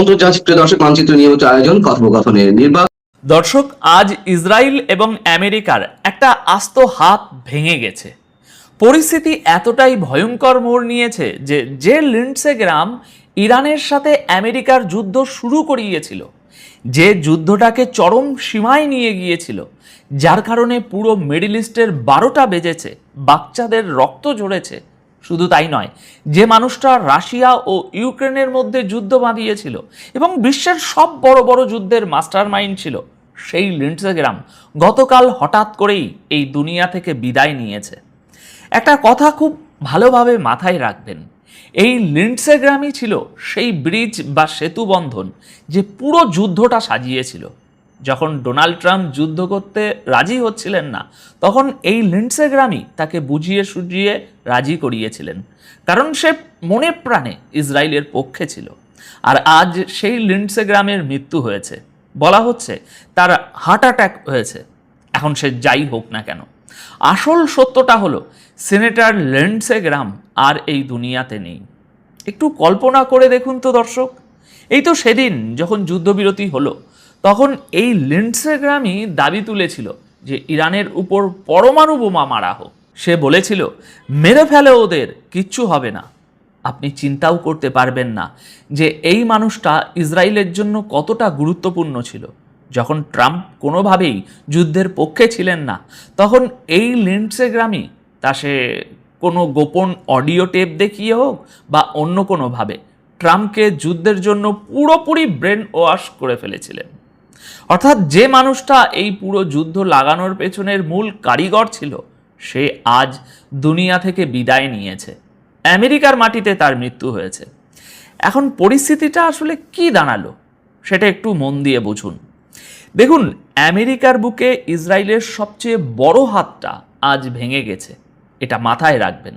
আন্তর্জাতিক দর্শক মানচিত্র নিয়মিত আয়োজন কথোপকথনের দর্শক, আজ ইসরায়েল এবং আমেরিকার একটা আস্ত হাত ভেঙে গেছে। পরিস্থিতি এতটাই ভয়ঙ্কর মোড় নিয়েছে যে লিন্ডসে গ্রাহাম ইরানের সাথে আমেরিকার যুদ্ধ শুরু করিয়েছিল, যে যুদ্ধটাকে চরম সীমায় নিয়ে গিয়েছিল, যার কারণে পুরো মিডল ইস্টের 12টা বেজেছে, বাচ্চাদের রক্ত ঝরেছে। শুধু তাই নয়, যে মানুষটা রাশিয়া ও ইউক্রেনের মধ্যে যুদ্ধ বাঁধিয়েছিল এবং বিশ্বের সব বড় বড় যুদ্ধের মাস্টার মাইন্ড ছিল, সেই লিন্ডসে গ্রাহাম গতকাল হঠাৎ করেই এই দুনিয়া থেকে বিদায় নিয়েছে। একটা কথা খুব ভালোভাবে মাথায় রাখবেন, এই লিন্ডসে গ্রাহামই ছিল সেই ব্রিজ বা সেতু বন্ধন যে পুরো যুদ্ধটা সাজিয়েছিল। যখন ডোনাল্ড ট্রাম্প যুদ্ধ করতে রাজি হচ্ছিলেন না, তখন এই লিন্ডসে গ্রাহামই তাকে বুঝিয়ে সুঝিয়ে রাজি করিয়েছিলেন, কারণ সে মনে প্রাণে ইসরায়েলের পক্ষে ছিল। আর আজ সেই লিন্ডসে গ্রাহামের মৃত্যু হয়েছে, বলা হচ্ছে তার হার্ট অ্যাটাক হয়েছে। এখন সে যাই হোক না কেন, আসল সত্যটা হলো সিনেটর লিন্ডসে গ্রাহাম আর এই দুনিয়াতে নেই। একটু কল্পনা করে দেখুন তো দর্শক, এই তো সেদিন যখন যুদ্ধবিরতি হলো, তখন এই লিন্ডসে গ্রাহামই দাবি তুলেছিল যে ইরানের উপর পরমাণু বোমা মারা হোক। সে বলেছিল, মেরে ফেলে ওদের, কিচ্ছু হবে না। আপনি চিন্তাও করতে পারবেন না যে এই মানুষটা ইসরায়েলের জন্য কতটা গুরুত্বপূর্ণ ছিল। যখন ট্রাম্প কোনোভাবেই যুদ্ধের পক্ষে ছিলেন না, তখন এই লিন্ডসে গ্রাহামই তা সে কোনো গোপন অডিও টেপ দেখিয়ে হোক বা অন্য কোনোভাবে ট্রাম্পকে যুদ্ধের জন্য পুরোপুরি ব্রেন ওয়াশ করে ফেলেছিলেন। অর্থাৎ যে মানুষটা এই পুরো যুদ্ধ লাগানোর পেছনের মূল কারিগর ছিল, সে আজ দুনিয়া থেকে বিদায় নিয়েছে। আমেরিকার মাটিতে তার মৃত্যু হয়েছে। এখন পরিস্থিতিটা আসলে কি দাঁড়ালো সেটা একটু মন দিয়ে বুঝুন। দেখুন, আমেরিকার বুকে ইসরায়েলের সবচেয়ে বড় হাতটা আজ ভেঙে গেছে, এটা মাথায় রাখবেন।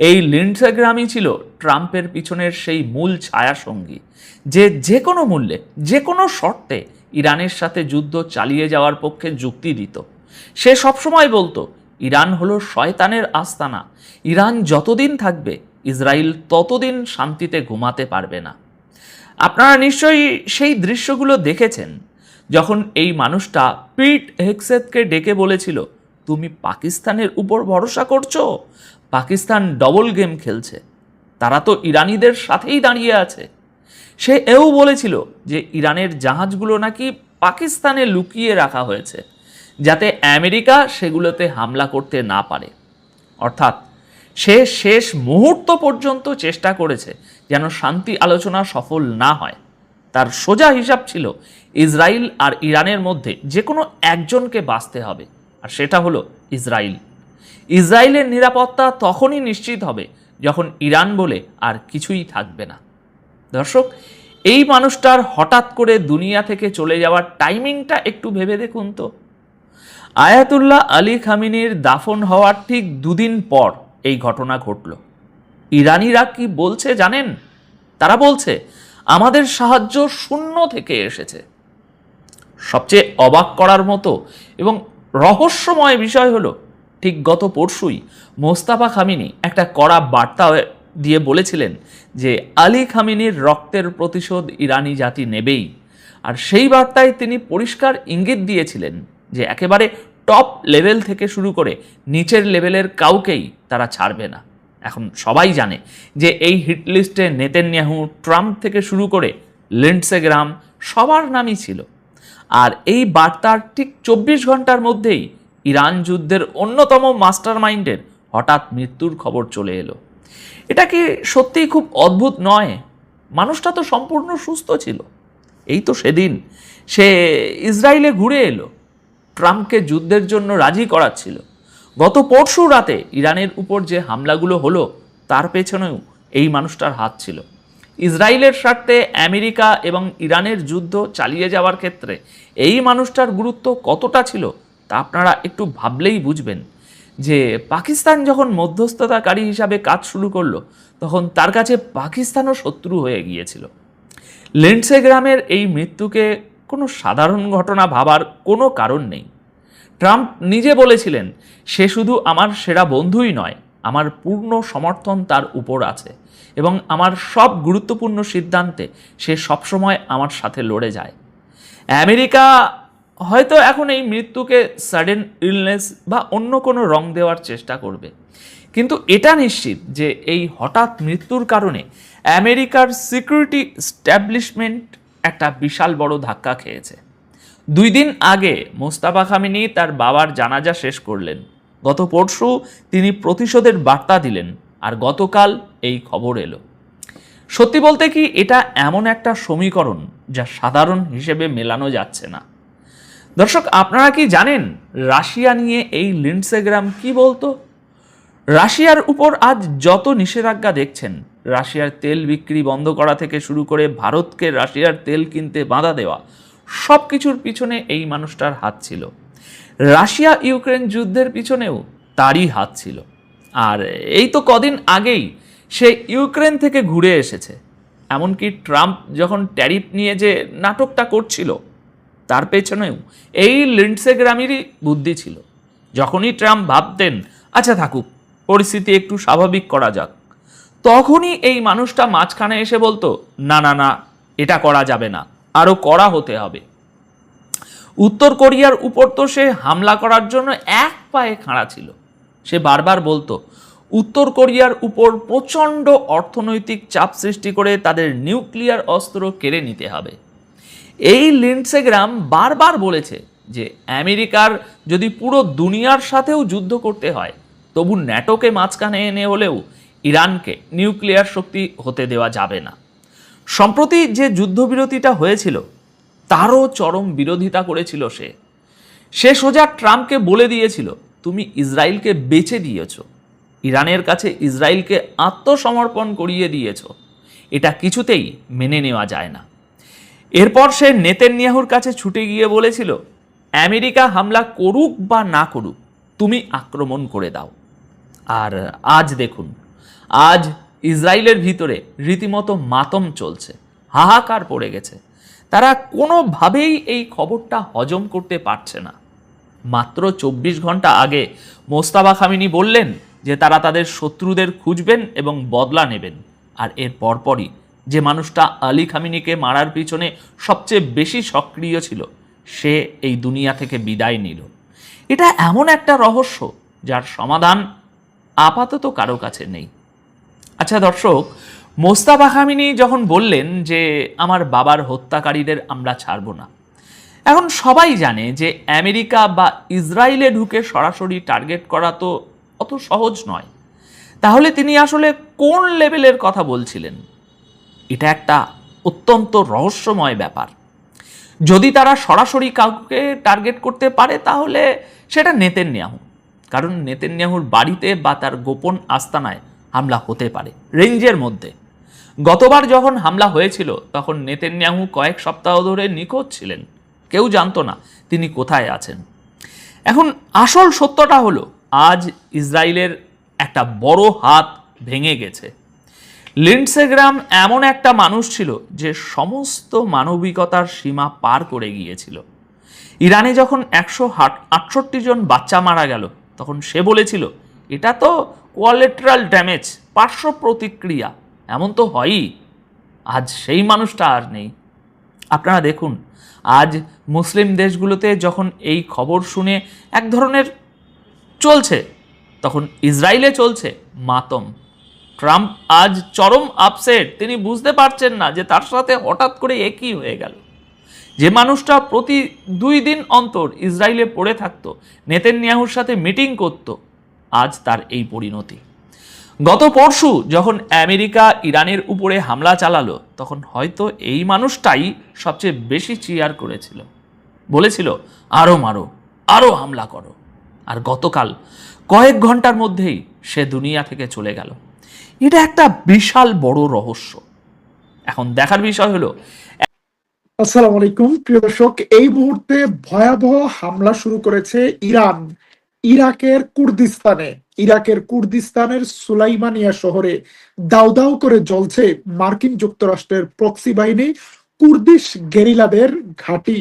এই লিন্ডসে গ্রাহামই ছিল ট্রাম্পের পিছনের সেই মূল ছায়াসঙ্গী, যে কোনো মূল্যে, যে কোনো শর্তে ইরানের সাথে যুদ্ধ চালিয়ে যাওয়ার পক্ষে যুক্তি দিত। সে সবসময় বলতো, ইরান হলো শয়তানের আস্তানা, ইরান যতদিন থাকবে ইসরায়েল ততদিন শান্তিতে ঘুমাতে পারবে না। আপনারা নিশ্চয়ই সেই দৃশ্যগুলো দেখেছেন, যখন এই মানুষটা পিট হেগসেথকে ডেকে বলেছিল, তুমি পাকিস্তানের উপর ভরসা করছো? পাকিস্তান ডবল গেম খেলছে, তারা তো ইরানিদের সাথেই দাঁড়িয়ে আছে। সে এও বলেছিল যে ইরানের জাহাজগুলো নাকি পাকিস্তানে লুকিয়ে রাখা হয়েছে, যাতে আমেরিকা সেগুলোতে হামলা করতে না পারে। অর্থাৎ সে শেষ মুহূর্ত পর্যন্ত চেষ্টা করেছে যেন শান্তি আলোচনা সফল না হয়। তার সোজা হিসাব ছিল ইসরায়েল আর ইরানের মধ্যে যে কোনো একজনকে বাঁচতে হবে, আর সেটা হলো ইসরায়েল। ইসরায়েলের নিরাপত্তা তখনই নিশ্চিত হবে যখন ইরান বলে আর কিছুই থাকবে না। দর্শক, এই মানুষটার হঠাৎ করে দুনিয়া থেকে চলে যাওয়ার টাইমিংটা একটু ভেবে দেখুন তো। আয়াতুল্লাহ আলী খামেনির দাফন হওয়ার ঠিক দুদিন পর এই ঘটনা ঘটল। ইরানিরা কি বলছে জানেন? তারা বলছে, আমাদের সাহায্য শূন্য থেকে এসেছে। সবচেয়ে অবাক করার মতো এবং রহস্যময় বিষয় হলো, ঠিক গত পরশুই মোস্তাফা খামেনি একটা কড়া বার্তা দিয়ে বলেছিলেন যে আলী খামেনির রক্তের প্রতিশোধ ইরানি জাতি নেবেই। আর সেই বার্তায় তিনি পরিষ্কার ইঙ্গিত দিয়েছিলেন যে একেবারে টপ লেভেল থেকে শুরু করে নিচের লেভেলের কাউকেই তারা ছাড়বে না। এখন সবাই জানে যে এই হিটলিস্টে নেতানিয়াহু, ট্রাম্প থেকে শুরু করে লিন্ডসে গ্রাহাম সবার নামই ছিল। আর এই বার্তার ঠিক 24 ঘন্টার মধ্যেই ইরান যুদ্ধের অন্যতম মাস্টার মাইন্ডের হঠাৎ মৃত্যুর খবর চলে এলো। এটা কি সত্যিই খুব অদ্ভুত নয়? মানুষটা তো সম্পূর্ণ সুস্থ ছিল। এই তো সেদিন সে ইসরায়েলে ঘুরে এলো, ট্রাম্পকে যুদ্ধের জন্য রাজি করাচ্ছিল। গত পরশু রাতে ইরানের উপর যে হামলাগুলো হলো, তার পেছনেও এই মানুষটার হাত ছিল। ইসরায়েলের স্বার্থে আমেরিকা এবং ইরানের যুদ্ধ চালিয়ে যাওয়ার ক্ষেত্রে এই মানুষটার গুরুত্ব কতটা ছিল তা আপনারা একটু ভাবলেই বুঝবেন। যে পাকিস্তান যখন মধ্যস্থতাকারী হিসাবে কাজ শুরু করলো, তখন তার কাছে পাকিস্তানও শত্রু হয়ে গিয়েছিল। লিন্ডসে গ্রাহামের এই মৃত্যুকে কোনো সাধারণ ঘটনা ভাবার কোনো কারণ নেই। ট্রাম্প নিজে বলেছিলেন, সে শুধু আমার সেরা বন্ধুই নয়, আমার পূর্ণ সমর্থন তার উপর আছে এবং আমার সব গুরুত্বপূর্ণ সিদ্ধান্তে সে সবসময় আমার সাথে লড়ে যায়। আমেরিকা হয়তো এখন এই মৃত্যুকে সাডেন ইলনেস বা অন্য কোনো রং দেওয়ার চেষ্টা করবে, কিন্তু এটা নিশ্চিত যে এই হঠাৎ মৃত্যুর কারণে আমেরিকার সিকিউরিটি এস্টাবলিশমেন্ট একটা বিশাল বড় ধাক্কা খেয়েছে। 2 দিন আগে মোস্তাফা খামেনি তার বাবার জানাজা শেষ করলেন, গত পরশু তিনি প্রতিশোধের বার্তা দিলেন, আর গতকাল এই খবর এলো। সত্যি বলতে কি এটা এমন একটা সমীকরণ যা সাধারণ হিসেবে মেলানো যাচ্ছে না। দর্শক, আপনারা কি জানেন রাশিয়া নিয়ে এই লিন্ডসে গ্রাহাম কি বলতো? রাশিয়ার উপর আজ যত নিষেধাজ্ঞা দেখছেন, রাশিয়ার তেল বিক্রি বন্ধ করা থেকে শুরু করে ভারতকে রাশিয়ার তেল কিনতে বাধা দেওয়া, সব কিছুর পিছনে এই মানুষটার হাত ছিল। রাশিয়া ইউক্রেন যুদ্ধের পিছনেও তারই হাত ছিল। আর এই তো কদিন আগেই সে ইউক্রেন থেকে ঘুরে এসেছে। এমনকি ট্রাম্প যখন ট্যারিফ নিয়ে যে নাটকটা করছিল, তার পেছনেও এই লিন্ডসে গ্রাহামেরই বুদ্ধি ছিল। যখনই ট্রাম্প ভাবতেন আচ্ছা থাকুক, পরিস্থিতি একটু স্বাভাবিক করা যাক, তখনই এই মানুষটা মাঝখানে এসে বলতো না না না, এটা করা যাবে না, আরও কড়া হতে হবে। উত্তর কোরিয়ার উপর তো সে হামলা করার জন্য এক পায়ে খাড়া ছিল। সে বারবার বলতো উত্তর কোরিয়ার উপর প্রচণ্ড অর্থনৈতিক চাপ সৃষ্টি করে তাদের নিউক্লিয়ার অস্ত্র কেড়ে নিতে হবে। এই লিন্ডসে গ্রাহাম বারবার বলেছে যে আমেরিকার যদি পুরো দুনিয়ার সাথেও যুদ্ধ করতে হয়, তবু ন্যাটোকে মাঝখানে এনে হলেও ইরানকে নিউক্লিয়ার শক্তি হতে দেওয়া যাবে না। সম্প্রতি যে যুদ্ধবিরতিটা হয়েছিল তারও চরম বিরোধিতা করেছিল সে সোজা ট্রাম্পকে বলে দিয়েছিল তুমি ইসরায়েলকে বেচে দিয়েছ, ইরানের কাছে ইসরায়েলকে আত্মসমর্পণ করিয়ে দিয়েছ, এটা কিছুতেই মেনে নেওয়া যায় না। এরপর সে নেতানিয়াহুর কাছে ছুটে গিয়ে বলেছিল আমেরিকা হামলা করুক বা না করুক, তুমি আক্রমণ করে দাও। আর আজ দেখুন, আজ ইসরায়েলের ভিতরে রীতিমতো মাতম চলছে, হাহাকার পড়ে গেছে। তারা কোনোভাবেই এই খবরটা হজম করতে পারছে না। মাত্র 24 ঘন্টা আগে মোস্তাফা খামেনি বললেন যে তারা তাদের শত্রুদের খুঁজবেন এবং বদলা নেবেন, আর এর পরপরই যে মানুষটা আলী খামেনিকে মারার পিছনে সবচেয়ে বেশি সক্রিয় ছিল, সে এই দুনিয়া থেকে বিদায় নিল। এটা এমন একটা রহস্য যার সমাধান আপাতত কারো কাছে নেই। আচ্ছা দর্শক, মোস্তাফা খামেনি যখন বললেন যে আমার বাবার হত্যাকারীদের আমরা ছাড়ব না, এখন সবাই জানে যে আমেরিকা বা ইসরায়েলে ঢুকে সরাসরি টার্গেট করা তো অত সহজ নয়। তাহলে তিনি আসলে কোন লেভেলের কথা বলছিলেন? এটা একটা অত্যন্ত রহস্যময় ব্যাপার। যদি তারা সরাসরি কাউকে টার্গেট করতে পারে তাহলে সেটা নেতানিয়াহু, কারণ নেতানিয়াহুর বাড়িতে বা তার গোপন আস্তানায় হামলা হতে পারে রেঞ্জের মধ্যে। গতবার যখন হামলা হয়েছিল তখন নেতানিয়াহু কয়েক সপ্তাহ ধরে নিখোঁজ ছিলেন, কেউ জানতো না তিনি কোথায় আছেন। এখন আসল সত্যটা হলো আজ ইসরায়েলের একটা বড় হাত ভেঙে গেছে। লিন্ডসে গ্রাহাম এমন একটা মানুষ ছিল যে সমস্ত মানবিকতার সীমা পার করে গিয়েছিল। ইরানে যখন 168 জন বাচ্চা মারা গেল, তখন সে বলেছিল এটা তো কোয়ালেটারাল ড্যামেজ, পার্শ্ব প্রতিক্রিয়া, এমন তো হয়ই। আজ সেই মানুষটা আর নেই। আপনারা দেখুন, আজ মুসলিম দেশগুলোতে যখন এই খবর শুনে এক ধরনের চলছে, তখন ইসরায়েলে চলছে মাতম। ট্রাম্প আজ চরম আপসেট, তিনি বুঝতে পারছেন না যে তার সাথে হঠাৎ করে একই হয়ে গেল। যে মানুষটা প্রতি 2 দিন অন্তর ইসরায়েলে পড়ে থাকতো, নেতানিয়াহুর সাথে মিটিং করত, আজ তার এই পরিণতি। গত পরশু যখন আমেরিকা ইরানের উপরে হামলা চালালো, তখন হয়তো এই মানুষটাই সবচেয়ে বেশি চিয়ার করেছিল, বলেছিল আরও মারো, আরও হামলা করো। আর গতকাল কয়েক ঘন্টার মধ্যেই সে দুনিয়া থেকে চলে গেল। এটা একটা বিশাল বড় রহস্য। এখন দেখার বিষয় হলো, আসসালামু আলাইকুম প্রিয় দর্শক, এই মুহূর্তে ভয়াবহ হামলা শুরু করেছে ইরান ইরাকের কুর্দিস্তানের সুলাইমানিয়া শহরে দাউ দাউ করে জ্বলছে মার্কিন যুক্তরাষ্ট্রের প্রক্সি বাহিনী কুর্দিশ গেরিলাদের ঘাঁটি।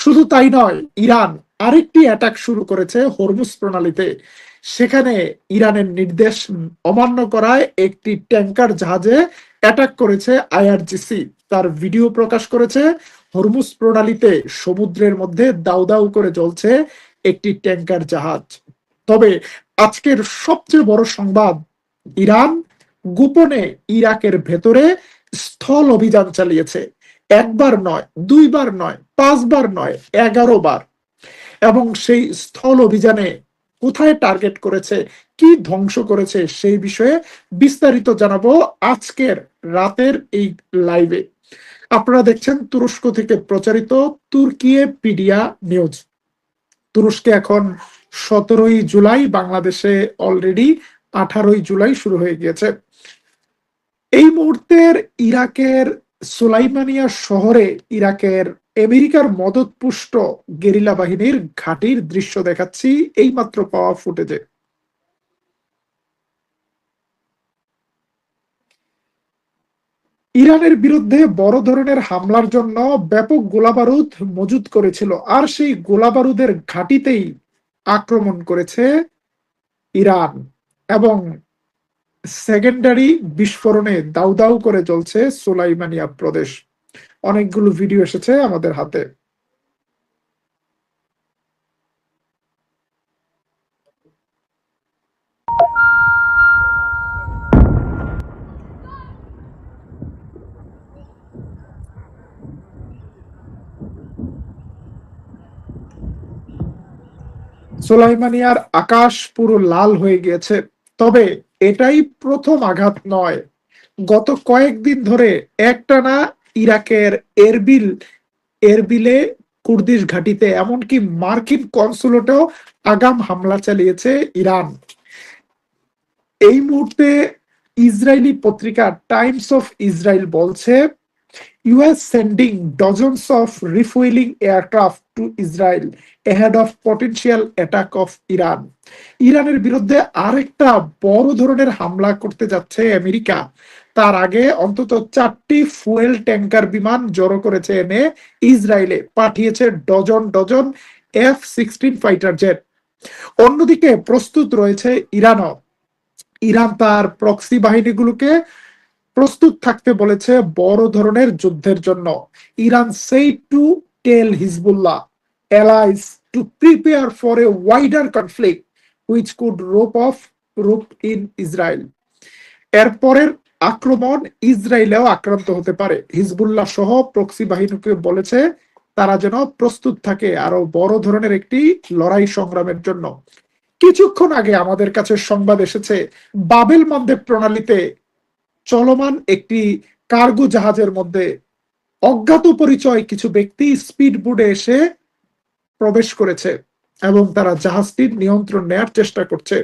শুধু তাই নয়, ইরান আরেকটি অ্যাটাক শুরু করেছে হরমুজ প্রণালীতে। সেখানে ইরানের নির্দেশ অমান্য করায় একটি ট্যাঙ্কার জাহাজে অ্যাটাক করেছে আইআরজিসি। তার ভিডিও প্রকাশ করেছে। হরমুজ প্রণালীতে সমুদ্রের মধ্যে দাউ দাউ করে জ্বলছে একটি ট্যাঙ্কার জাহাজ। তবে আজকের সবচেয়ে বড় সংবাদ, ইরান গোপনে ইরাকের ভেতরে স্থল অভিযান চালিয়েছে। একবার নয়, দুইবার নয়, পাঁচবার নয়, 11 বার। এবং সেই স্থল অভিযানে কোথায় টার্গেট করেছে, কি ধ্বংস করেছে, সেই বিষয়ে বিস্তারিত জানাবো আজকের রাতের এই লাইভে। আপনারা দেখছেন তুরস্ক থেকে প্রচারিত তুর্কিয়ে পিডিয়া নিউজ। তুরস্কে এখন 17ই জুলাই, বাংলাদেশে অলরেডি 18ই জুলাই শুরু হয়ে গিয়েছে। এই মুহূর্তের ইরাকের সুলাইমানিয়া শহরে ইরাকের আমেরিকার মদতপুষ্ট গেরিলা বাহিনীর ঘাঁটির দৃশ্য দেখাচ্ছি এইমাত্র পাওয়া ফুটেজে। ইরানের বিরুদ্ধে বড় ধরনের হামলার জন্য ব্যাপক গোলাবারুদ মজুত করেছিল, আর সেই গোলাবারুদের ঘাঁটিতেই আক্রমণ করেছে ইরান এবং সেকেন্ডারি বিস্ফোরণে দাউ দাউ করে জ্বলছে সুলাইমানিয়া প্রদেশ। অনেকগুলো ভিডিও এসেছে আমাদের হাতে। সুলাইমানিয়ার আকাশ পুরো লাল হয়ে গিয়েছে। তবে এটাই প্রথম আঘাত নয়। গত কয়েকদিন ধরে একটানা ইরাকের এরবিলে কুর্দিশ ঘাঁটিতে, এমনকি মার্কিন কনসুলেটেও আগাম হামলা চালিয়েছে ইরান। এই মুহূর্তে ইসরায়েলি পত্রিকা টাইমস অফ ইসরায়েল বলছে, US sending dozens of refueling aircraft to Israel ahead of potential attack of Iran. ইরানের বিরুদ্ধে আরেকটা বড় ধরনের হামলা করতে যাচ্ছে আমেরিকা। তার আগে অন্তত 4টি ফুয়েল ট্যাঙ্কার বিমান জড়ো করেছে এনে ইসরায়েলে পাঠিয়েছে dozen dozen F-16 fighter jet. অন্যদিকে প্রস্তুত রয়েছে ইরানও। ইরান তার প্রক্সি বাহিনীগুলোকে প্রস্তুত থাকতে বলেছে বড় ধরনের যুদ্ধের জন্য। Iran said to tell Hezbollah allies to prepare for a wider conflict which could rope in Israel. এরপরের আক্রমণ ইসরায়েলেও আক্রান্ত হতে পারে। হিজবুল্লাহ সহ প্রক্সি বাহিনীকে বলেছে তারা যেন প্রস্তুত থাকে আরো বড় ধরনের একটি লড়াই সংগ্রামের জন্য। কিছুক্ষণ আগে আমাদের কাছে সংবাদ এসেছে, বাবেল মানদেব প্রণালীতে চলমান একটি কার্গো জাহাজের মধ্যে অজ্ঞাত পরিচয় কিছু ব্যক্তি স্পিড বোটে এসে প্রবেশ করেছে এবং তারা জাহাজটির নিয়ন্ত্রণ নেয়ার চেষ্টা করছে।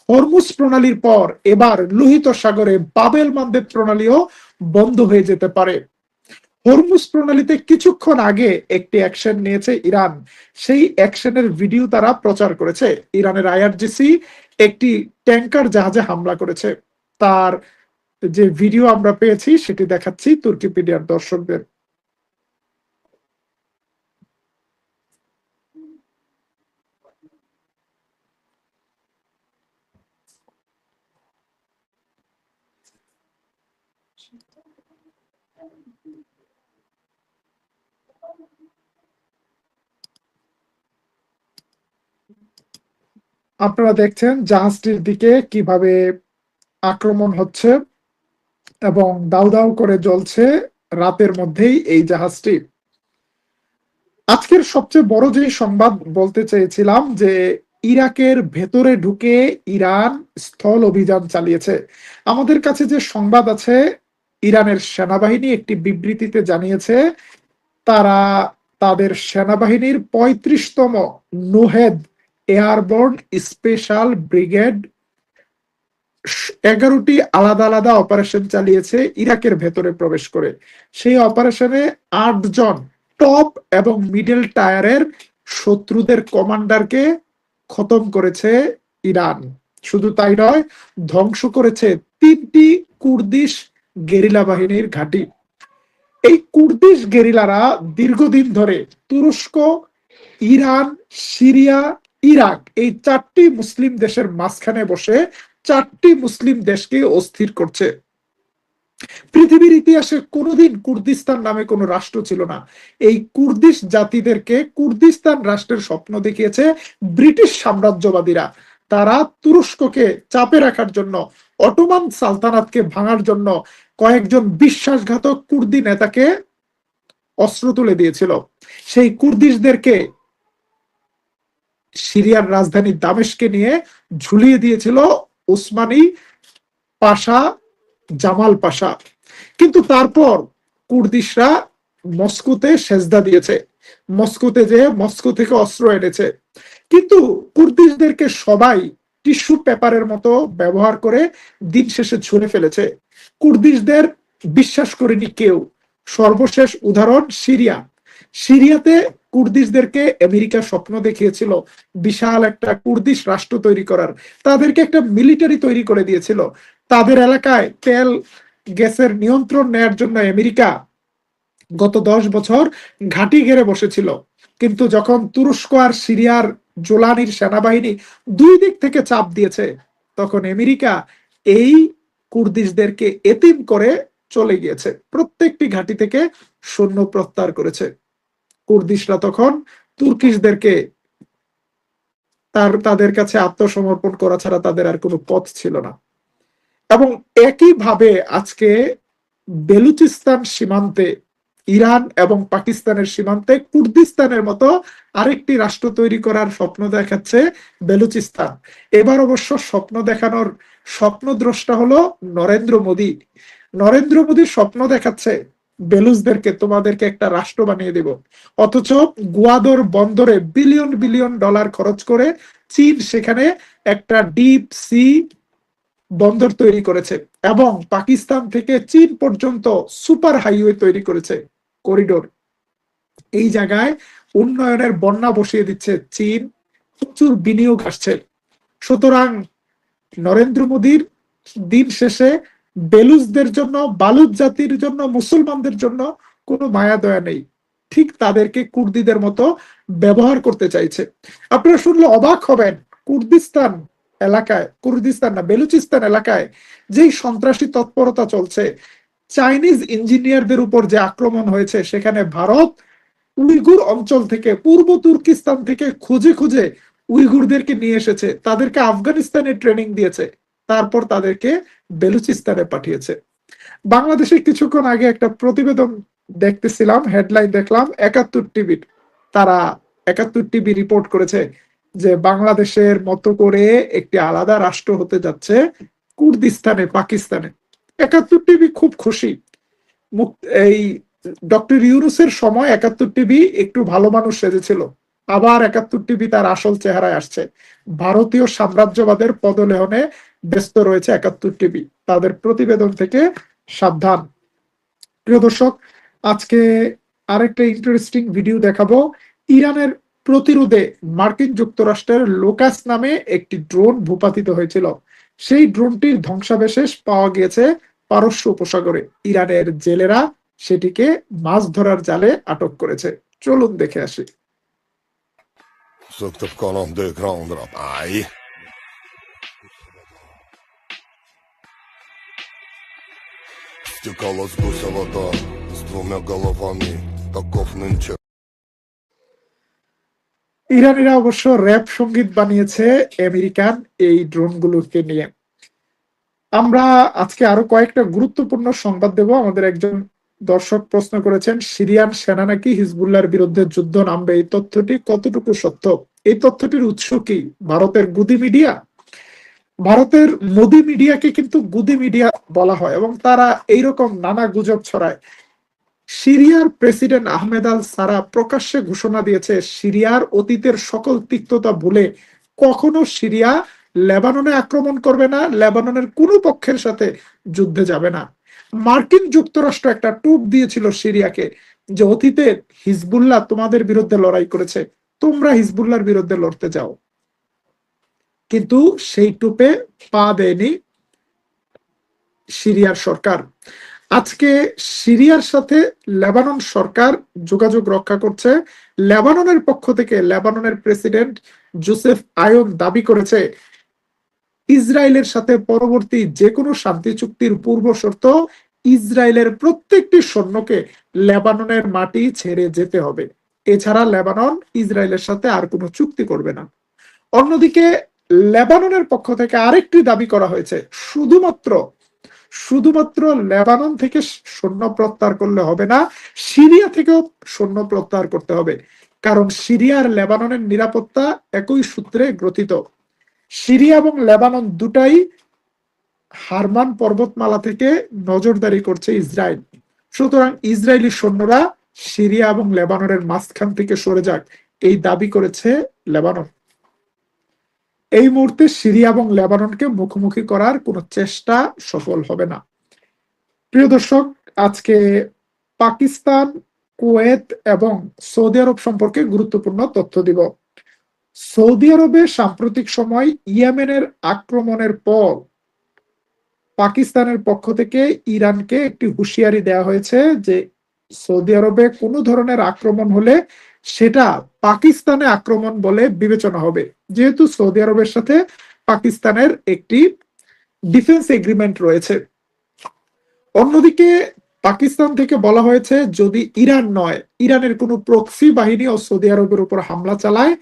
হরমুজ প্রণালীর পর এবার লোহিত সাগরে বাবেল মানদেব প্রণালীও বন্ধ হয়ে যেতে পারে। হরমুজ প্রণালীতে কিছুক্ষণ আগে একটি অ্যাকশন নিয়েছে ইরান। সেই অ্যাকশনের ভিডিও তারা প্রচার করেছে। ইরানের আইআরজিসি একটি ট্যাঙ্কার জাহাজে হামলা করেছে। তার যে ভিডিও আমরা পেয়েছি সেটি দেখাচ্ছি তুর্কিপিডিয়ার দর্শকদের। আপনারা দেখছেন জাহাজটির দিকে কিভাবে আক্রমণ হচ্ছে এবং দাউ দাউ করে জ্বলছে রাতের মধ্যেই এই জাহাজটি। আজকের সবচেয়ে বড় যে সংবাদ বলতে চেয়েছিলাম যে ইরাকের ভেতরে ঢুকে ইরান স্থল অভিযান চালিয়েছে। আমাদের কাছে যে সংবাদ আছে, ইরানের সেনাবাহিনী একটি বিবৃতিতে জানিয়েছে তারা তাদের সেনাবাহিনীর 35তম নোহেদ এয়ারবোর্ন স্পেশাল ব্রিগেড 11টি আলাদা আলাদা অপারেশন চালিয়েছে ইরাকের ভেতরে প্রবেশ করে। সেই অপারেশনে 8 জন টপ এবং মিডল টায়ারের শত্রুদের কমান্ডারকে খতম করেছে ইরান। শুধু তাই নয়, ধ্বংস করেছে 3টি কুর্দিশ গেরিলা বাহিনীর ঘাঁটি। এই কুর্দিশ গেরিলারা দীর্ঘদিন ধরে তুরস্ক, ইরান, সিরিয়া ইরাক, এই চারটি মুসলিম দেশের মাঝখানে বসে চারটি মুসলিম দেশকে অস্থির করছে। পৃথিবীর ইতিহাসে কোনোদিন কুর্দিস্তান নামে কোনো রাষ্ট্র ছিল না। এই কুর্দিশ জাতিদেরকে কুর্দিস্তান রাষ্ট্রের স্বপ্ন দেখিয়েছে ব্রিটিশ সাম্রাজ্যবাদীরা। তারা তুরস্ককে চাপে রাখার জন্য, অটোমান সালতানাতকে ভাঙার জন্য কয়েকজন বিশ্বাসঘাতক কুর্দি নেতাকে অস্ত্র তুলে দিয়েছিল। সেই কুর্দিশদেরকে সিরিয়ার রাজধানী দামেস্কে নিয়ে ঝুলিয়ে দিয়েছিল ওসমানী পাশা, জামাল পাশা। কিন্তু তারপর কুর্দিশরা মস্কোতে সেজদা দিয়েছে, মস্কোতে যে মস্কো থেকে অস্ত্র এনেছে। কিন্তু কুর্দিশদেরকে সবাই টিস্যু পেপারের মতো ব্যবহার করে দিন শেষে ছুঁড়ে ফেলেছে। কুর্দিশদের বিশ্বাস করেনি কেউ। সর্বশেষ উদাহরণ সিরিয়া। সিরিয়াতে কুর্দিশদেরকে আমেরিকা স্বপ্ন দেখিয়েছিল বিশাল একটা কুর্দিশ রাষ্ট্র তৈরি করার। তাদেরকে একটা মিলিটারি তৈরি করে দিয়েছিল। তাদের এলাকায় তেল গ্যাসের নিয়ন্ত্রণ নেয়ার জন্য আমেরিকা গত 10 বছর ঘাঁটি ঘেরে বসেছিল। কিন্তু যখন তুরস্ক আর সিরিয়ার জোলানির সেনাবাহিনী দুই দিক থেকে চাপ দিয়েছে, তখন আমেরিকা এই কুর্দিশদেরকে এতিম করে চলে গিয়েছে। প্রত্যেকটি ঘাঁটি থেকে সৈন্য প্রত্যাহার করেছে। কুর্দিশরা তখন তুর্কিশদেরকে তাদের কাছে আত্মসমর্পণ করা ছাড়া তাদের আর কোনো পথ ছিল না। এবং একইভাবে আজকে বেলুচিস্তান সীমান্তে, ইরান এবং পাকিস্তানের সীমান্তে কুর্দিস্তানের মতো আরেকটি রাষ্ট্র তৈরি করার স্বপ্ন দেখাচ্ছে বেলুচিস্তান। এবার অবশ্য স্বপ্ন দেখানোর স্বপ্নদ্রষ্টা হলো নরেন্দ্র মোদী। নরেন্দ্র মোদী স্বপ্ন দেখাচ্ছে বেলুচদেরকে, তোমাদেরকে একটা রাষ্ট্র বানিয়ে দেব। অথচ গুয়াদর বন্দরে বিলিয়ন বিলিয়ন ডলার খরচ করে চীন সেখানে একটা ডিপ সি বন্দর তৈরি করেছে এবং পাকিস্তান থেকে চীন পর্যন্ত সুপার হাইওয়ে তৈরি করেছে, করিডোর। এই জায়গায় উন্নয়নের বন্যা বসিয়ে দিচ্ছে চীন, প্রচুর বিনিয়োগ আসছে। সুতরাং নরেন্দ্র মোদীর দিন শেষে বেলুচদের জন্য, বালুচ জাতির জন্য, মুসলমানদের জন্য কোনো মায়া দয়া নেই। ঠিক তাদেরকে কুর্দিদের মতো ব্যবহার করতে চাইছে। আপনারা শুনলে অবাক হবেন, কুর্দিস্তান এলাকায়, কুর্দিস্তান না বেলুচিস্তান এলাকায় যেই সন্ত্রাসী তৎপরতা চলছে, চাইনিজ ইঞ্জিনিয়ারদের উপর যে আক্রমণ হয়েছে, সেখানে ভারত উইগুর অঞ্চল থেকে, পূর্ব তুর্কিস্তান থেকে খুঁজে খুঁজে উইগুরদেরকে নিয়ে এসেছে, তাদেরকে আফগানিস্তানে ট্রেনিং দিয়েছে, তারপর তাদেরকে বেলুচিস্তানে পাঠিয়েছে। বাংলাদেশে কিছুক্ষণ আগে একটা প্রতিবেদন দেখতেছিলাম, হেডলাইন দেখলাম 71 টিভির। তারা 71 টিভি রিপোর্ট করেছে যে বাংলাদেশের মতো করে একটি আলাদা রাষ্ট্র হতে যাচ্ছে কুর্দিস্তানে, পাকিস্তানে। 71 টিভি খুব খুশি। এই ডক্টর ইউনূসের সময় 71 টিভি একটু ভালো মানুষ সেজেছিল, আবার 71 টিভি তার আসল চেহারায় আসছে। ভারতীয় সাম্রাজ্যবাদের পদলেহনে ব্যস্ত রয়েছে 71 টিভি। তাদের প্রতিবেদন থেকে সাবধান। প্রিয় দর্শক, আজকে আরেকটা ইন্টারেস্টিং ভিডিও দেখাবো। ইরানের প্রতিরোধে মার্কিন যুক্তরাষ্ট্রের লোকাস নামে একটি ড্রোন ভূপাতিত হয়েছিল। সেই ড্রোনটির ধ্বংসাবশেষ পাওয়া গিয়েছে পারস্য উপসাগরে। ইরানের জেলেরা সেটিকে মাছ ধরার জালে আটক করেছে। চলুন দেখে আসি। Sökte upp kanon, du krandrap. Aj. Втекала с гуся вода с двумя головами. Таков нынче. ইরানিরা অবশ্য র্যাপ সঙ্গীত বানিয়েছে আমেরিকান এই ড্রোনগুলোকে নিয়ে। আমরা আজকে আরো কয়েকটা গুরুত্বপূর্ণ সংবাদ দেব। আমাদের একজন দর্শক প্রশ্ন করেছেন, সিরিয়ান সেনা নাকি হিজবুল্লাহর বিরুদ্ধে যুদ্ধ নামবে, এই তথ্যটি কতটুকু সত্য? এই তথ্যটির উৎস কি? ভারতের গুদি মিডিয়া। ভারতের মোদি মিডিয়াকে কিন্তু গুদি মিডিয়া বলা হয় এবং তারা এইরকম নানা গুজব ছড়ায়। সিরিয়ার প্রেসিডেন্ট আহমেদ আল সারা প্রকাশ্যে ঘোষণা দিয়েছে সিরিয়ার অতীতের সকল তিক্ততা ভুলে কখনো সিরিয়া লেবাননে আক্রমণ করবে না, লেবাননের কোনো পক্ষের সাথে যুদ্ধে যাবে না। মার্কিন যুক্তরাষ্ট্র একটা টুপ দিয়েছিল সিরিয়াকে যে অতীতে হিজবুল্লাহ তোমাদের বিরুদ্ধে লড়াই করেছে, তোমরা হিজবুল্লাহর বিরুদ্ধে লড়তে যাও। কিন্তু সেই টুপে পা দেয়নি সিরিয়ার সরকার। আজকে সিরিয়ার সাথে লেবানন সরকার যোগাযোগ রক্ষা করছে। লেবাননের পক্ষ থেকে লেবাননের প্রেসিডেন্ট জোসেফ আয়ন দাবি করেছে ইসরায়েলের সাথে পরবর্তী যে কোনো শান্তি চুক্তির পূর্ব শর্ত ইসরায়েলের প্রত্যেকটি সৈন্যকে লেবাননের মাটি ছেড়ে যেতে হবে। এছাড়া লেবানন ইসরায়েলের সাথে আর কোনো চুক্তি করবে না। অন্যদিকে লেবাননের পক্ষ থেকে আরেকটি দাবি করা হয়েছে, শুধুমাত্র শুধুমাত্র লেবানন থেকে সৈন্য প্রত্যাহার করলে হবে না, সিরিয়া থেকেও সৈন্য প্রত্যাহার করতে হবে। কারণ সিরিয়া আর লেবাননের নিরাপত্তা একই সূত্রে গ্রথিত। সিরিয়া এবং লেবানন দুটাই হারমান পর্বতমালা থেকে নজরদারি করছে ইসরায়েল। সুতরাং ইসরায়েলি সৈন্যরা সিরিয়া এবং লেবাননের মাঝখান থেকে সরে যাক, এই দাবি করেছে লেবানন। এই মুহূর্তে সিরিয়া এবং লেবাননকে মুখোমুখি করার কোনো চেষ্টা সফল হবে না। প্রিয় দর্শক, আজকে পাকিস্তান, কুয়েত এবং সৌদি আরব সম্পর্কে গুরুত্বপূর্ণ তথ্য দিব। সৌদি আরবে সাম্প্রতিক সময় ইয়েমেনের আক্রমণের পর পাকিস্তানের পক্ষ থেকে ইরানকে একটি হুঁশিয়ারি দেওয়া হয়েছে যে সৌদি আরবে কোনো ধরনের আক্রমণ হলে সেটা পাকিস্তানে আক্রমণ বলে বিবেচনা হবে, যেহেতু সৌদি আরবের সাথে পাকিস্তানের একটি ডিফেন্স এগ্রিমেন্ট রয়েছে। অন্যদিকে পাকিস্তান থেকে বলা হয়েছে যদি ইরান নয়, ইরানের কোনো প্রক্সি বাহিনী ও সৌদি আরবের উপর হামলা চালায়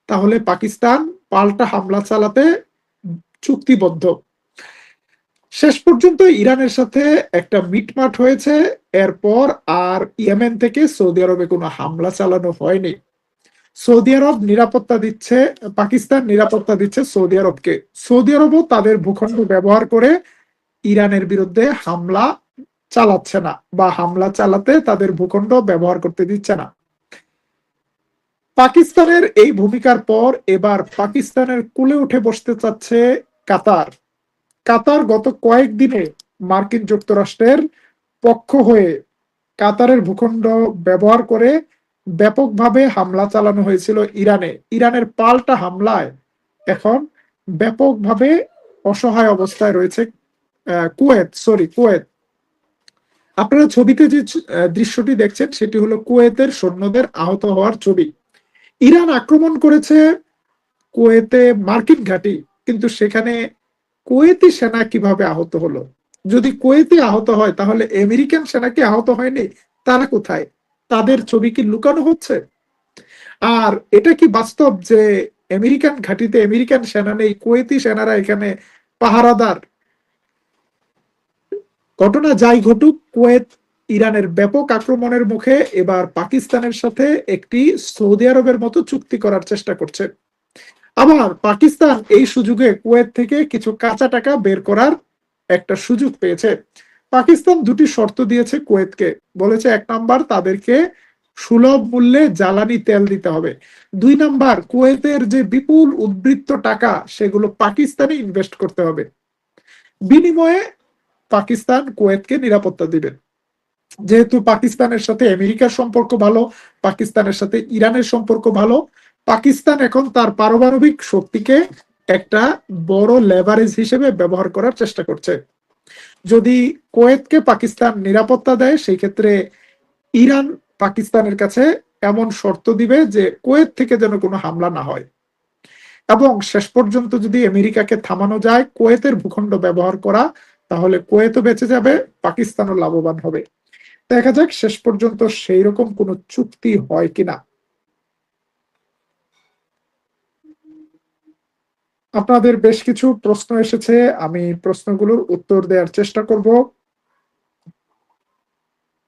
তাহলে পাকিস্তান পাল্টা হামলা চালাতে চুক্তিবদ্ধ। শেষ পর্যন্ত ইরানের সাথে একটা মিটমাট হয়েছে, এরপর আর ইয়েমেন থেকে সৌদি আরবে কোনো হামলা চালানো হয়নি। সৌদি আরব নিরাপত্তা দিচ্ছে, পাকিস্তান নিরাপত্তা দিচ্ছে সৌদি আরবকে। সৌদি আরবও তাদের ভূখণ্ড ব্যবহার করে ইরানের বিরুদ্ধে হামলা চালাচ্ছে না বা হামলা চালাতে তাদের ভূখণ্ড ব্যবহার করতে দিচ্ছে না। পাকিস্তানের এই ভূমিকার পর এবার পাকিস্তানের কুলে উঠে বসতে চাচ্ছে কাতার। কাতার গত কয়েকদিনে মার্কিন যুক্তরাষ্ট্রের পক্ষ হয়ে কাতারের ভূখণ্ড ব্যবহার করে ব্যাপকভাবে হামলা চালানো হয়েছিল ইরানে। ইরানের পাল্টা হামলায় এখন ব্যাপকভাবে অসহায় অবস্থায় রয়েছে কুয়েত। আপনারা ছবিতে যে দৃশ্যটি দেখছেন সেটি হলো কুয়েতের সৈন্যদের আহত হওয়ার ছবি। ইরান আক্রমণ করেছে কুয়েতে মার্কিন ঘাঁটি, কিন্তু সেখানে কুয়েতি সেনা কিভাবে আহত হলো? যদি কুয়েতি আহত হয় তাহলে আমেরিকান সেনা কি আহত হয়নি? তারা কোথায়? তাদের ছবি কি লুকানো হচ্ছে? আর এটা কি বাস্তব যে আমেরিকান ঘাঁটিতে আমেরিকান সেনা নেই, কুয়েতি সেনারা এখানে পাহারাদার? ঘটনা যাই ঘটুক, কুয়েত ইরানের ব্যাপক আক্রমণের মুখে এবার পাকিস্তানের সাথে একটি সৌদি আরবের মতো চুক্তি করার চেষ্টা করছে। আবার পাকিস্তান এই সুযোগে কুয়েত থেকে কিছু কাঁচা টাকা বের করার একটা সুযোগ পেয়েছে। পাকিস্তান দুটি শর্ত দিয়েছে কুয়েতকে, বলেছে 1 নাম্বার তাদেরকে সুলভ মূল্যে জ্বালানি তেল দিতে হবে, 2 নাম্বার কুয়েতের যে বিপুল উদ্বৃত্ত টাকা সেগুলো পাকিস্তানে ইনভেস্ট করতে হবে। বিনিময়ে পাকিস্তান কুয়েতকে নিরাপত্তা দিবে। যেহেতু পাকিস্তানের সাথে আমেরিকার সম্পর্ক ভালো, পাকিস্তানের সাথে ইরানের সম্পর্ক ভালো, পাকিস্তান এখন তার পারমাণবিক শক্তিকে একটা বড় লেভারেজ হিসেবে ব্যবহার করার চেষ্টা করছে। যদি কুয়েতকে পাকিস্তান নিরাপত্তা দেয় সেই ক্ষেত্রে ইরান পাকিস্তানের কাছে এমন শর্ত দিবে যে কুয়েত থেকে যেন কোনো হামলা না হয়, এবং শেষ পর্যন্ত যদি আমেরিকাকে থামানো যায় কুয়েতের ভূখণ্ড ব্যবহার করা, তাহলে কুয়েতও বেঁচে যাবে, পাকিস্তানও লাভবান হবে। দেখা যাক শেষ পর্যন্ত সেই রকম কোনো চুক্তি হয় কিনা। আপনাদের বেশ কিছু প্রশ্ন এসেছে, আমি প্রশ্নগুলোর উত্তর দেওয়ার চেষ্টা করব।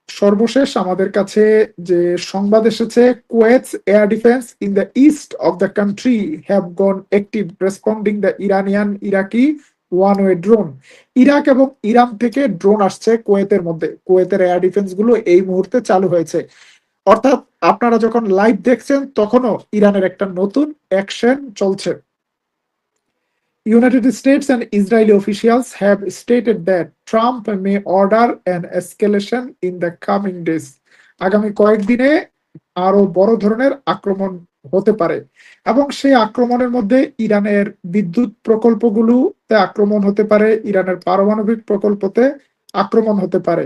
সর্বশেষ আমাদের কাছে যে সংবাদ এসেছে, Kuwait's air defence in the east of the country have gone active responding the Iranian Iraqi one way drone. Iraq এবং ইরান থেকে ড্রোন আসছে কুয়েতের মধ্যে। কুয়েতের এয়ার ডিফেন্স গুলো এই মুহূর্তে চালু হয়েছে, অর্থাৎ আপনারা যখন লাইভ দেখছেন তখনও ইরানের একটা নতুন অ্যাকশন চলছে। United States and Israeli officials have stated that Trump may order an escalation in the coming days. আগামী কয়েকদিনে আরো বড় ধরনের আক্রমণ হতে পারে, এবং সেই আক্রমণের মধ্যে ইরানের বিদ্যুৎ প্রকল্পগুলোতে আক্রমণ হতে পারে, ইরানের পারমাণবিক প্রকল্পতে আক্রমণ হতে পারে।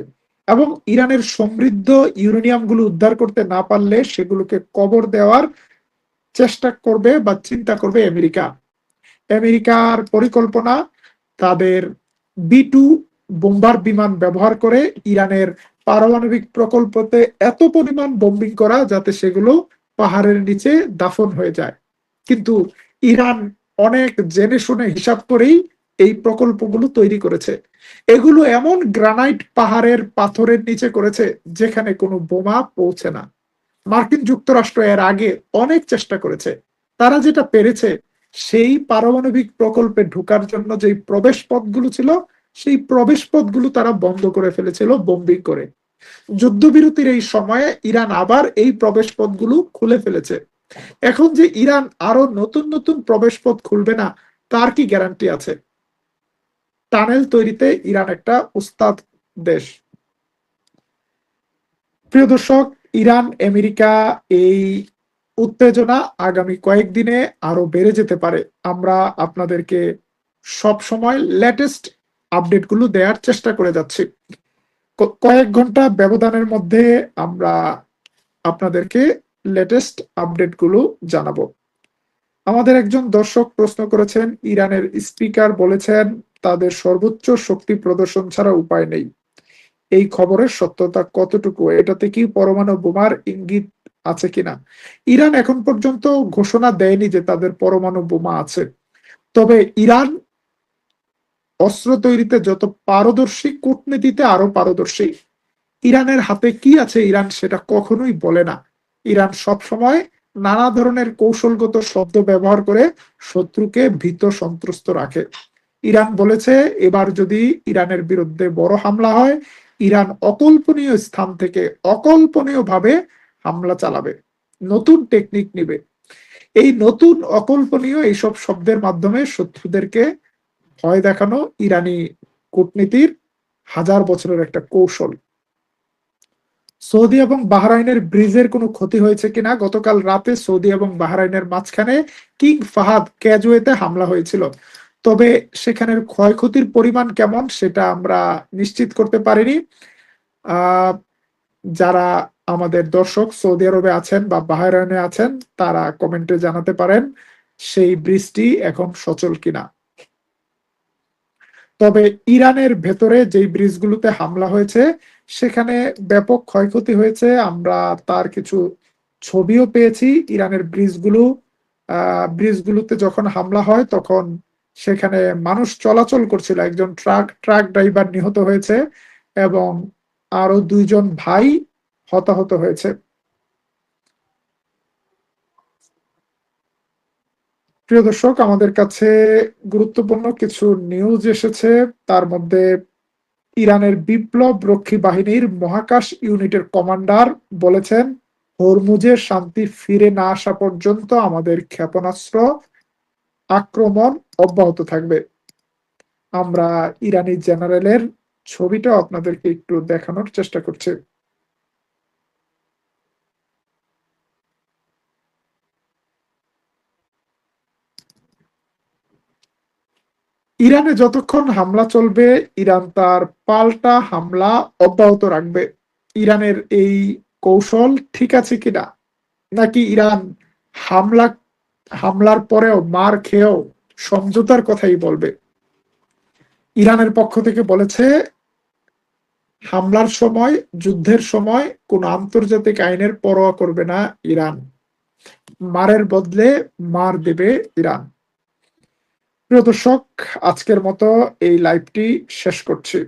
এবং ইরানের সমৃদ্ধ ইউরেনিয়ামগুলো উদ্ধার করতে না পারলে সেগুলোকে কবর দেওয়ার চেষ্টা করবে বা চিন্তা করবে আমেরিকা। আমেরিকার পরিকল্পনা তাদের B-2 বোম্বার বিমান ব্যবহার করে ইরানের পারমাণবিক প্রকল্পতে এত পরিমাণ বোম্বিং করা যাতে সেগুলো পাহাড়ের নিচে দাফন হয়ে যায়। কিন্তু ইরান অনেক জেনে শুনে হিসাব করেই এই প্রকল্পগুলো তৈরি করেছে। এগুলো এমন গ্রানাইট পাহাড়ের পাথরের নিচে করেছে যেখানে কোনো বোমা পৌঁছে না। মার্কিন যুক্তরাষ্ট্র এর আগে অনেক চেষ্টা করেছে, তারা যেটা পেরেছে সেই পারমাণবিক প্রকল্পে ঢোকার জন্য যে প্রবেশ পথগুলো ছিল সেই প্রবেশ পথগুলো তারা বন্ধ করে ফেলেছিল বোম্বিং করে। যুদ্ধবিরতির এই সময়ে ইরান আবার এই প্রবেশ পথগুলো খুলে ফেলেছে। এখন যে ইরান আরো নতুন নতুন প্রবেশ পথ খুলবে না তার কি গ্যারান্টি আছে? টানেল তৈরিতে ইরান একটা উস্তাদ দেশ। প্রিয় দর্শক, ইরান আমেরিকা এই উত্তেজনা আগামী কয়েকদিনে আরো বেড়ে যেতে পারে। আমরা আপনাদেরকে সব সময় লেটেস্ট আপডেটগুলো দেওয়ার চেষ্টা করে যাচ্ছি। কয়েক ঘন্টা ব্যবধানের মধ্যে আমরা আপনাদেরকে লেটেস্ট আপডেটগুলো জানাবো। আমাদের একজন দর্শক প্রশ্ন করেছেন, ইরানের স্পিকার বলেছেন তাদের সর্বোচ্চ শক্তি প্রদর্শন ছাড়া উপায় নেই। এই খবরের সত্যতা কতটুকু? এটাতে কি পরমাণু বোমার ইঙ্গিত আছে কিনা? ইরান এখন পর্যন্ত ঘোষণা দেয়নি যে তাদের পরমাণু বোমা আছে। তবে ইরান অস্ত্র তৈরিতে যত পারদর্শী, কূটনীতিতে আরো পারদর্শী। ইরানের হাতে কি আছে ইরান সেটা কখনোই বলে না। ইরান সব সময় নানা ধরনের কৌশলগত শব্দ ব্যবহার করে শত্রুকে ভীত সন্ত্রস্ত রাখে। ইরান বলেছে এবার যদি ইরানের বিরুদ্ধে বড় হামলা হয়, ইরান অকল্পনীয় স্থান থেকে অকল্পনীয়ভাবে হামলা চালাবে, নতুন টেকনিক নিবে। এই নতুন অকল্পনীয় এইসব শব্দের মাধ্যমে শত্রুদেরকে ভয় দেখানো ইরানি কূটনীতির হাজার বছরের একটা কৌশল। সৌদি এবং বাহরাইনের ব্রিজের কোনো ক্ষতি হয়েছে কিনা? গতকাল রাতে সৌদি এবং বাহরাইনের মাঝখানে কিং ফাহাদ ক্যাজওয়েতে হামলা হয়েছিল, তবে সেখানের ক্ষয়ক্ষতির পরিমাণ কেমন সেটা আমরা নিশ্চিত করতে পারিনি। যারা আমাদের দর্শক সৌদি আরবে আছেন বা বাহরাইনে আছেন তারা কমেন্টে জানাতে পারেন সেই ব্রিজটি এখন সচল কিনা। তবে ইরানের ভেতরে যেই ব্রিজগুলোতে হামলা হয়েছে সেখানে ব্যাপক ক্ষয়ক্ষতি হয়েছে। আমরা তার কিছু ছবিও পেয়েছি। ইরানের ব্রিজগুলোতে যখন হামলা হয় তখন সেখানে মানুষ চলাচল করছিল, একজন ট্রাক ড্রাইভার নিহত হয়েছে এবং আরো 2 জন ভাই হতাহত হয়েছে। প্রিয় দর্শক, আমাদের কাছে গুরুত্বপূর্ণ কিছু নিউজ এসেছে। তার মধ্যে ইরানের বিপ্লব রক্ষী বাহিনীর মহাকাশ ইউনিটের কমান্ডার বলেছেন হরমুজের শান্তি ফিরে না আসা পর্যন্ত আমাদের ক্ষেপণাস্ত্র আক্রমণ অব্যাহত থাকবে। আমরা ইরানি জেনারেলের ছবিটা আপনাদেরকে একটু দেখানোর চেষ্টা করছি। ইরানে যতক্ষণ হামলা চলবে ইরান তার পাল্টা হামলা অব্যাহত রাখবে। ইরানের এই কৌশল ঠিক আছে কিনা, নাকি ইরান হামলা হামলার পরেও মার খেয়েও সমঝোতার কথাই বলবে? ইরানের পক্ষ থেকে বলেছে হামলার সময়, যুদ্ধের সময় কোন আন্তর্জাতিক আইনের পরোয়া করবে না ইরান, মারের বদলে মার দেবে ইরান। প্রিয় দর্শক, আজকের মতো এই লাইভটি শেষ করছি।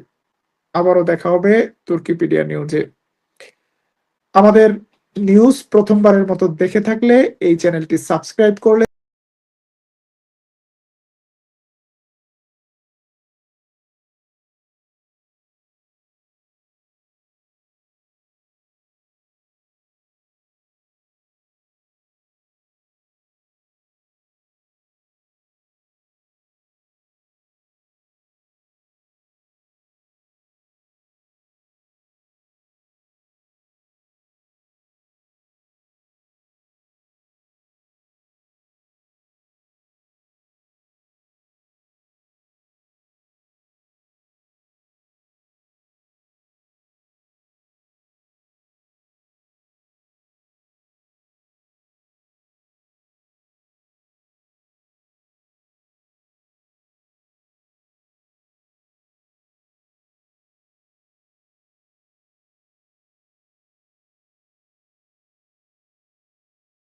আবারও দেখা হবে তুর্কিপিডিয়া নিউজে। আমাদের নিউজ প্রথমবারের মতো দেখে থাকলে এই চ্যানেলটি সাবস্ক্রাইব করলে